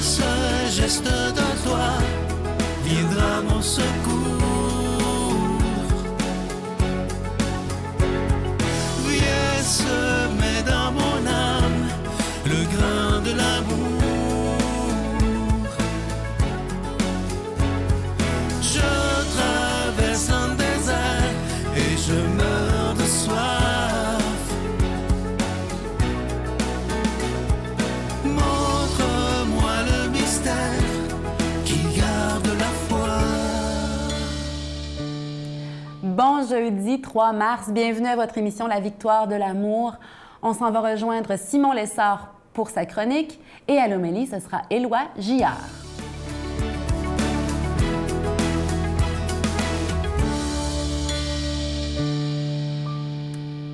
ce geste de toi viendra mon secours. Viens semer dans mon âme le grain de l'amour. Je traverse un désert et je meurs de soif. Montre-moi le mystère qui garde la foi. Bon jeudi 3 mars, bienvenue à votre émission La Victoire de l'amour. On s'en va rejoindre Simon Lessard pour sa chronique et à l'homélie, ce sera Éloi Gillard.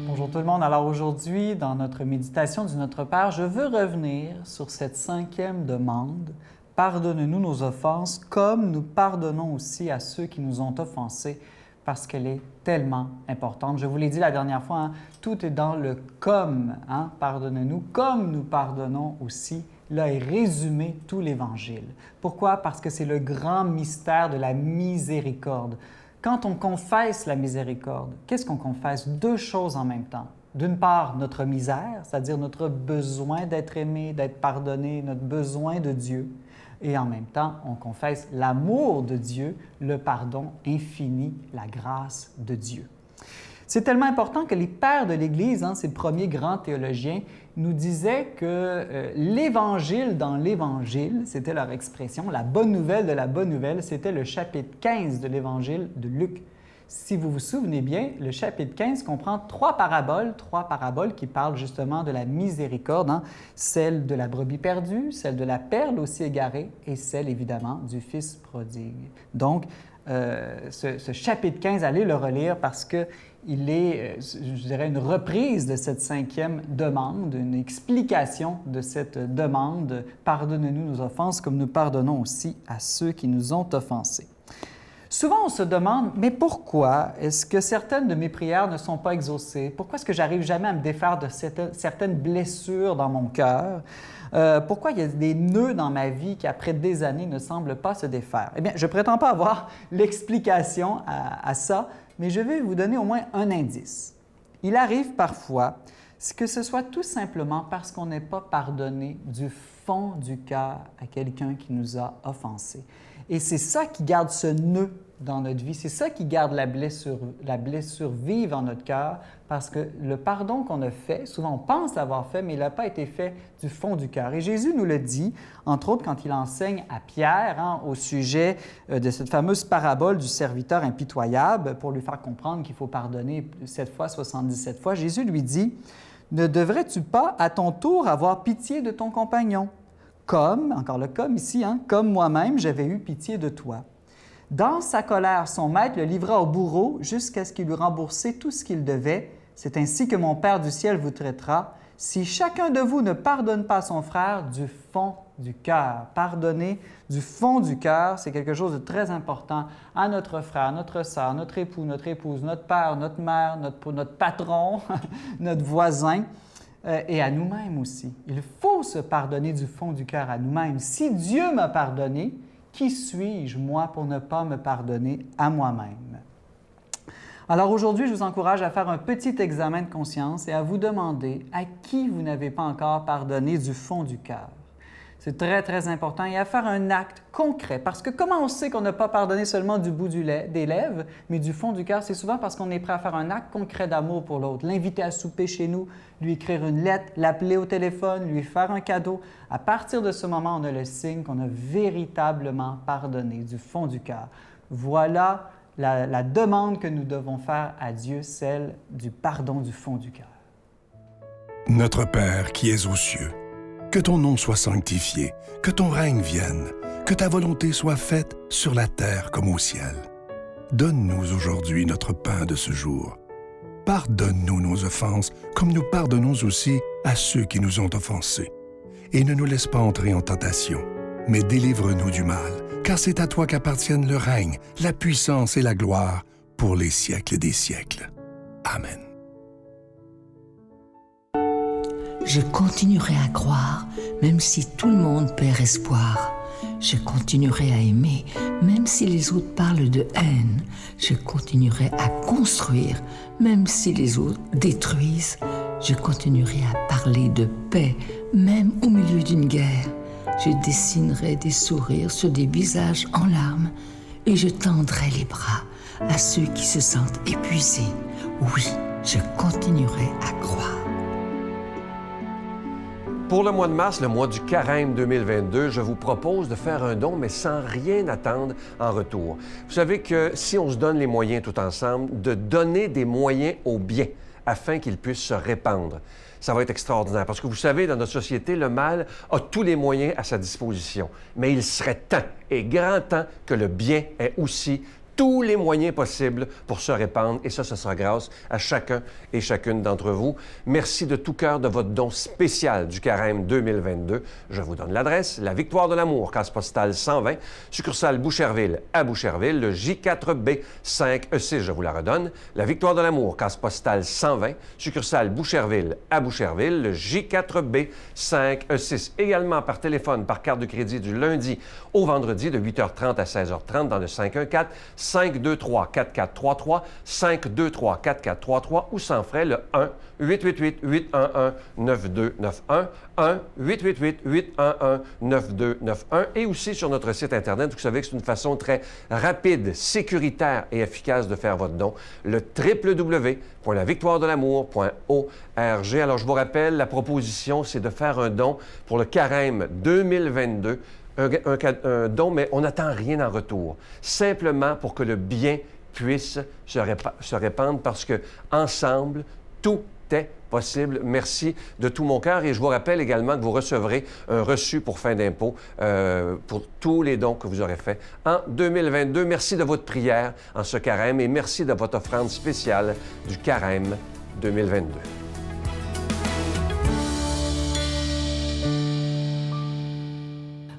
Bonjour tout le monde. Alors aujourd'hui, dans notre méditation du Notre Père, je veux revenir sur cette 5e demande. Pardonne-nous nos offenses comme nous pardonnons aussi à ceux qui nous ont offensés, parce qu'elle est tellement importante. Je vous l'ai dit la dernière fois, hein, tout est dans le « comme ». Hein? Pardonne-nous comme nous pardonnons aussi. Là est résumé tout l'Évangile. Pourquoi? Parce que c'est le grand mystère de la miséricorde. Quand on confesse la miséricorde, qu'est-ce qu'on confesse? 2 choses en même temps. D'une part, notre misère, c'est-à-dire notre besoin d'être aimé, d'être pardonné, notre besoin de Dieu. Et en même temps, on confesse l'amour de Dieu, le pardon infini, la grâce de Dieu. C'est tellement important que les pères de l'Église, hein, ces premiers grands théologiens, nous disaient que l'Évangile dans l'Évangile, c'était leur expression, la bonne nouvelle de la bonne nouvelle, c'était le chapitre 15 de l'Évangile de Luc. Si vous vous souvenez bien, le chapitre 15 comprend 3 paraboles qui parlent justement de la miséricorde, hein? Celle de la brebis perdue, celle de la perle aussi égarée et celle évidemment du fils prodigue. Donc, ce chapitre 15, allez le relire parce qu'il est, je dirais, une reprise de cette 5e demande, une explication de cette demande « Pardonne-nous nos offenses comme nous pardonnons aussi à ceux qui nous ont offensés ». Souvent, on se demande, mais pourquoi est-ce que certaines de mes prières ne sont pas exaucées? Pourquoi est-ce que j'arrive jamais à me défaire de certaines blessures dans mon cœur? Pourquoi il y a des nœuds dans ma vie qui, après des années, ne semblent pas se défaire? Eh bien, je ne prétends pas avoir l'explication à ça, mais je vais vous donner au moins un indice. Il arrive parfois que ce soit tout simplement parce qu'on n'est pas pardonné du fond du cœur à quelqu'un qui nous a offensés. Et c'est ça qui garde ce nœud dans notre vie, c'est ça qui garde la blessure vive en notre cœur, parce que le pardon qu'on a fait, souvent on pense l'avoir fait, mais il n'a pas été fait du fond du cœur. Et Jésus nous le dit, entre autres quand il enseigne à Pierre, hein, au sujet de cette fameuse parabole du serviteur impitoyable, pour lui faire comprendre qu'il faut pardonner 7 fois, 77 fois. Jésus lui dit, « Ne devrais-tu pas à ton tour avoir pitié de ton compagnon? Comme, encore le comme ici, hein, comme moi-même j'avais eu pitié de toi. » Dans sa colère, son maître le livra au bourreau jusqu'à ce qu'il lui rembourse tout ce qu'il devait. C'est ainsi que mon Père du ciel vous traitera, si chacun de vous ne pardonne pas son frère du fond du cœur. Pardonner du fond du cœur, c'est quelque chose de très important à notre frère, notre sœur, notre époux, notre épouse, notre père, notre mère, notre patron, notre voisin. Et à nous-mêmes aussi. Il faut se pardonner du fond du cœur à nous-mêmes. Si Dieu m'a pardonné, qui suis-je, moi, pour ne pas me pardonner à moi-même? Alors aujourd'hui, je vous encourage à faire un petit examen de conscience et à vous demander à qui vous n'avez pas encore pardonné du fond du cœur. C'est très, très important et à faire un acte concret. Parce que comment on sait qu'on n'a pas pardonné seulement du bout des lèvres, mais du fond du cœur? C'est souvent parce qu'on est prêt à faire un acte concret d'amour pour l'autre. L'inviter à souper chez nous, lui écrire une lettre, l'appeler au téléphone, lui faire un cadeau. À partir de ce moment, on a le signe qu'on a véritablement pardonné du fond du cœur. Voilà la demande que nous devons faire à Dieu, celle du pardon du fond du cœur. Notre Père qui es aux cieux, que ton nom soit sanctifié, que ton règne vienne, que ta volonté soit faite sur la terre comme au ciel. Donne-nous aujourd'hui notre pain de ce jour. Pardonne-nous nos offenses, comme nous pardonnons aussi à ceux qui nous ont offensés. Et ne nous laisse pas entrer en tentation, mais délivre-nous du mal, car c'est à toi qu'appartiennent le règne, la puissance et la gloire pour les siècles des siècles. Amen. Je continuerai à croire, même si tout le monde perd espoir. Je continuerai à aimer, même si les autres parlent de haine. Je continuerai à construire, même si les autres détruisent. Je continuerai à parler de paix, même au milieu d'une guerre. Je dessinerai des sourires sur des visages en larmes et je tendrai les bras à ceux qui se sentent épuisés. Oui, je continuerai à croire. Pour le mois de mars, le mois du Carême 2022, je vous propose de faire un don, mais sans rien attendre en retour. Vous savez que si on se donne les moyens tout ensemble, de donner des moyens au bien afin qu'ils puissent se répandre, ça va être extraordinaire. Parce que vous savez, dans notre société, le mal a tous les moyens à sa disposition. Mais il serait temps, et grand temps, que le bien ait aussi tous les moyens possibles pour se répandre. Et ça sera grâce à chacun et chacune d'entre vous. Merci de tout cœur de votre don spécial du Carême 2022. Je vous donne l'adresse, la Victoire de l'Amour, case postale 120, succursale Boucherville à Boucherville, le J4B 5E6, je vous la redonne. La Victoire de l'Amour, case postale 120, succursale Boucherville à Boucherville, le J4B 5E6. Également par téléphone, par carte de crédit du lundi au vendredi de 8h30 à 16h30 dans le 514-523-4433, 523-4433 ou sans frais le 1-888-811-9291, 1-888-811-9291 et aussi sur notre site Internet. Vous savez que c'est une façon très rapide, sécuritaire et efficace de faire votre don, le www.lavictoiredelamour.org. Alors, je vous rappelle, la proposition, c'est de faire un don pour le Carême 2022. Un don, mais on n'attend rien en retour. Simplement pour que le bien puisse se répandre parce que ensemble, tout est possible. Merci de tout mon cœur. Et je vous rappelle également que vous recevrez un reçu pour fin d'impôt pour tous les dons que vous aurez faits en 2022. Merci de votre prière en ce carême et merci de votre offrande spéciale du Carême 2022.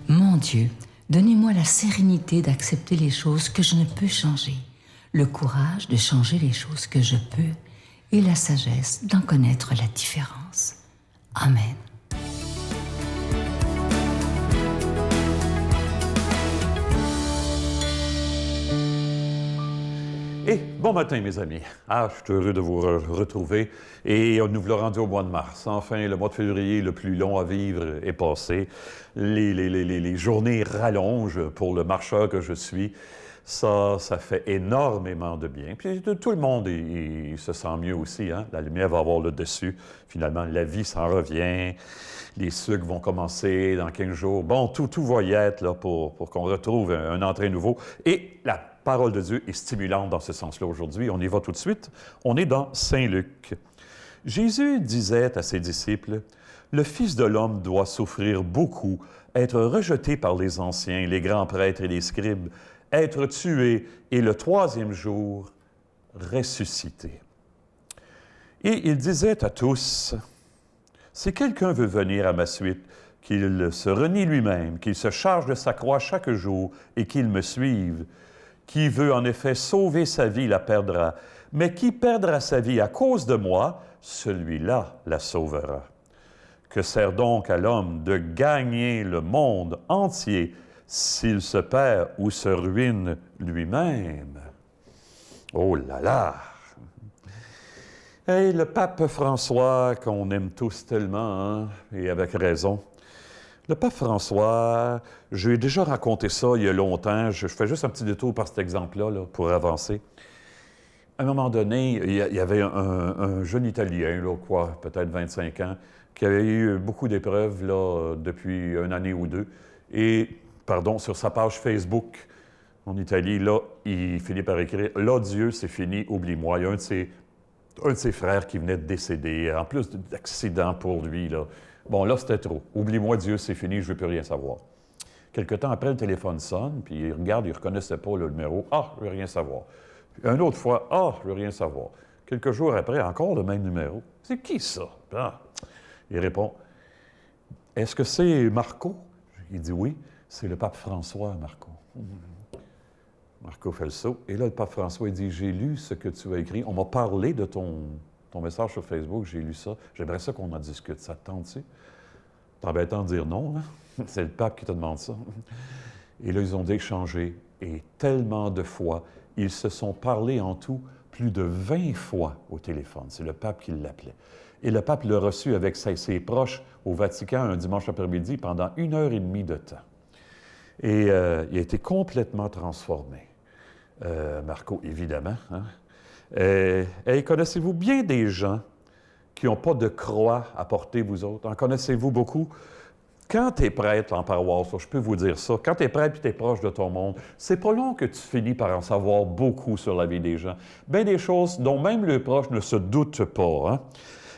Mon Dieu, donnez-moi la sérénité d'accepter les choses que je ne peux changer, le courage de changer les choses que je peux et la sagesse d'en connaître la différence. Amen. Et bon matin, mes amis. Je suis heureux de vous retrouver. Et nous vous rendu au mois de mars. Enfin, le mois de février, le plus long à vivre, est passé. Les journées rallongent pour le marcheur que je suis. Ça fait énormément de bien. Puis tout le monde, il se sent mieux aussi. Hein? La lumière va avoir le dessus. Finalement, la vie s'en revient. Les sucres vont commencer dans 15 jours. Bon, tout va y être là, pour qu'on retrouve un entrain nouveau. Et la parole de Dieu est stimulante dans ce sens-là aujourd'hui. On y va tout de suite. On est dans Saint Luc. Jésus disait à ses disciples, « Le Fils de l'homme doit souffrir beaucoup, être rejeté par les anciens, les grands prêtres et les scribes, être tué et le troisième jour ressuscité. » Et il disait à tous, « Si quelqu'un veut venir à ma suite, qu'il se renie lui-même, qu'il se charge de sa croix chaque jour et qu'il me suive. Qui veut en effet sauver sa vie la perdra, mais qui perdra sa vie à cause de moi, celui-là la sauvera. Que sert donc à l'homme de gagner le monde entier s'il se perd ou se ruine lui-même? » Oh là là! Et le pape François, qu'on aime tous tellement, hein, et avec raison. Le pape François, j'ai déjà raconté ça il y a longtemps. Je fais juste un petit détour par cet exemple-là là, pour avancer. À un moment donné, il y avait un jeune Italien, là, peut-être 25 ans, qui avait eu beaucoup d'épreuves là, depuis une année ou deux. Et, sur sa page Facebook en Italie, là, il finit par écrire « Là, Dieu, c'est fini, oublie-moi. » Il y a un de ses frères qui venait de décéder, en plus d'accident pour lui, là. Bon, là, c'était trop. Oublie-moi, Dieu, c'est fini, je ne veux plus rien savoir. Quelque temps après, le téléphone sonne, puis il regarde, il ne reconnaissait pas le numéro. « Ah, je ne veux rien savoir. » Puis une autre fois, « Ah, je ne veux rien savoir. » Quelques jours après, encore le même numéro. « C'est qui ça? » Il répond, « Est-ce que c'est Marco? » Il dit, « Oui, c'est le pape François, Marco. » Marco fait le saut. Et là, le pape François, il dit, « J'ai lu ce que tu as écrit. On m'a parlé de ton ton message sur Facebook, j'ai lu ça. J'aimerais ça qu'on en discute. Ça te tente-tu? C'est embêtant de dire non, hein? C'est le pape qui te demande ça. Et là, ils ont échangé. Et tellement de fois, ils se sont parlé en tout plus de 20 fois au téléphone. C'est le pape qui l'appelait. Et le pape l'a reçu avec ses proches au Vatican un dimanche après-midi pendant 1h30 de temps. Et il a été complètement transformé. Marco, évidemment. Hein? Et connaissez-vous bien des gens qui n'ont pas de croix à porter, vous autres? En connaissez-vous beaucoup? Quand tu es prêtre en paroisse, je peux vous dire ça, quand tu es prêtre et tu es proche de ton monde, c'est pas long que tu finis par en savoir beaucoup sur la vie des gens. Bien des choses dont même les proches ne se doutent pas. Hein?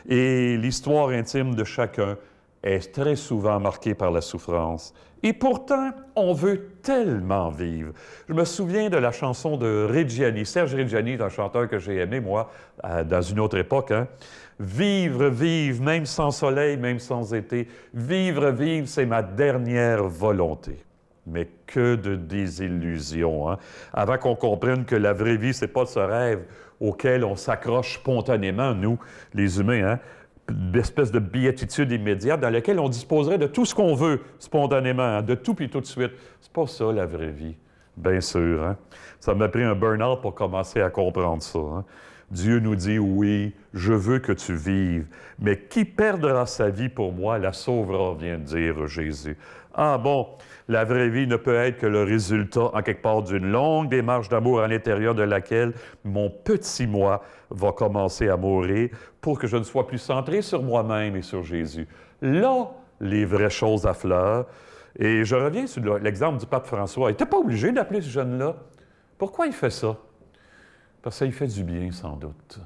Et l'histoire intime de chacun est très souvent marquée par la souffrance. Et pourtant, on veut tellement vivre. Je me souviens de la chanson de Reggiani. Serge Reggiani est un chanteur que j'ai aimé, moi, dans une autre époque. Hein? Vivre, vivre, même sans soleil, même sans été. Vivre, vivre, c'est ma dernière volonté. Mais que de désillusions, hein? Avant qu'on comprenne que la vraie vie, c'est pas ce rêve auquel on s'accroche spontanément, nous, les humains, hein? Une espèce de béatitude immédiate dans laquelle on disposerait de tout ce qu'on veut spontanément, hein? De tout puis tout de suite. C'est pas ça, la vraie vie. Bien sûr, hein? Ça m'a pris un burn-out pour commencer à comprendre ça, hein? Dieu nous dit, oui, je veux que tu vives, mais qui perdra sa vie pour moi, la sauvera, vient de dire Jésus. Ah bon, la vraie vie ne peut être que le résultat, en quelque part, d'une longue démarche d'amour à l'intérieur de laquelle mon petit moi va commencer à mourir pour que je ne sois plus centré sur moi-même et sur Jésus. Là, les vraies choses affleurent. Et je reviens sur l'exemple du pape François. Il n'était pas obligé d'appeler ce jeune-là. Pourquoi il fait ça? Parce que ça lui fait du bien, sans doute,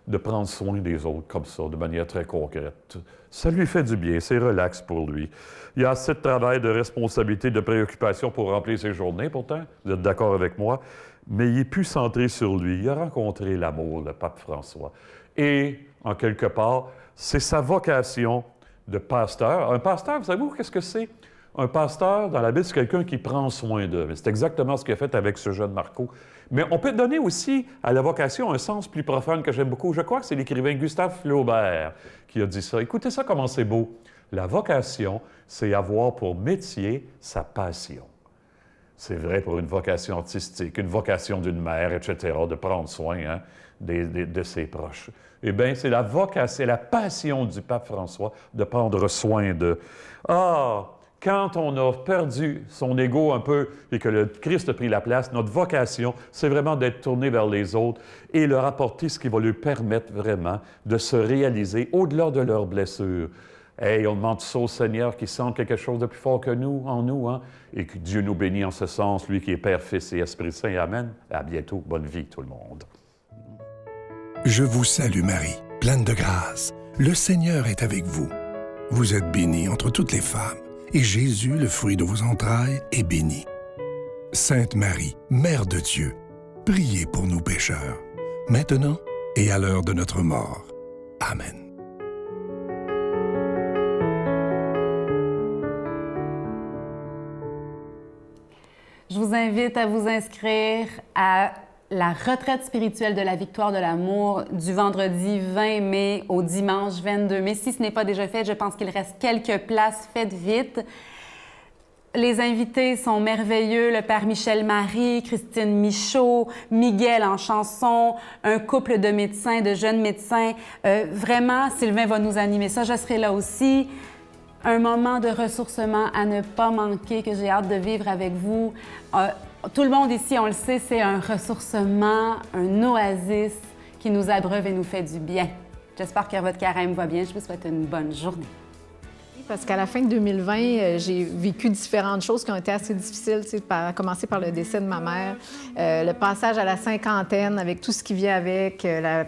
de prendre soin des autres comme ça, de manière très concrète. Ça lui fait du bien, c'est relax pour lui. Il y a assez de travail, de responsabilité, de préoccupation pour remplir ses journées, pourtant, vous êtes d'accord avec moi, mais il est plus centré sur lui. Il a rencontré l'amour, le pape François. Et, en quelque part, c'est sa vocation de pasteur. Un pasteur, vous savez-vous qu'est-ce que c'est? Un pasteur, dans la Bible, c'est quelqu'un qui prend soin d'eux. C'est exactement ce qu'il a fait avec ce jeune Marco. Mais on peut donner aussi à la vocation un sens plus profond que j'aime beaucoup. Je crois que c'est l'écrivain Gustave Flaubert qui a dit ça. Écoutez ça, comment c'est beau. La vocation, c'est avoir pour métier sa passion. C'est vrai pour une vocation artistique, une vocation d'une mère, etc., de prendre soin hein, de ses proches. Eh bien, c'est la vocation, c'est la passion du pape François de prendre soin d'eux. Ah! Quand on a perdu son ego un peu et que le Christ a pris la place, notre vocation, c'est vraiment d'être tourné vers les autres et leur apporter ce qui va leur permettre vraiment de se réaliser au-delà de leurs blessures. Hey, on demande ça au Seigneur qui sent quelque chose de plus fort que nous, en nous, hein? Et que Dieu nous bénit en ce sens, lui qui est Père, Fils et Esprit Saint. Amen. À bientôt. Bonne vie, tout le monde. Je vous salue Marie, pleine de grâce. Le Seigneur est avec vous. Vous êtes bénie entre toutes les femmes. Et Jésus, le fruit de vos entrailles, est béni. Sainte Marie, Mère de Dieu, priez pour nous pécheurs, maintenant et à l'heure de notre mort. Amen. Je vous invite à vous inscrire à la retraite spirituelle de la victoire de l'amour du vendredi 20 mai au dimanche 22 mai. Si ce n'est pas déjà fait, je pense qu'il reste quelques places. Faites vite. Les invités sont merveilleux. Le père Michel Marie, Christine Michaud, Miguel en chanson, un couple de médecins, de jeunes médecins. Vraiment, Sylvain va nous animer ça. Je serai là aussi. Un moment de ressourcement à ne pas manquer que j'ai hâte de vivre avec vous. Tout le monde ici, on le sait, c'est un ressourcement, un oasis qui nous abreuve et nous fait du bien. J'espère que votre carême va bien. Je vous souhaite une bonne journée. Parce qu'à la fin de 2020, j'ai vécu différentes choses qui ont été assez difficiles, à commencer par le décès de ma mère, le passage à la cinquantaine avec tout ce qui vient avec, la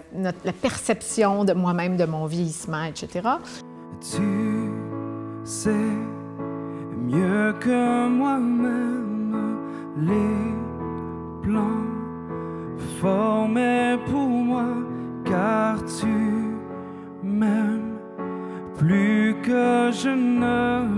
perception de moi-même, de mon vieillissement, etc. Tu sais mieux que moi-même les plans formés pour moi, car tu m'aimes plus que je ne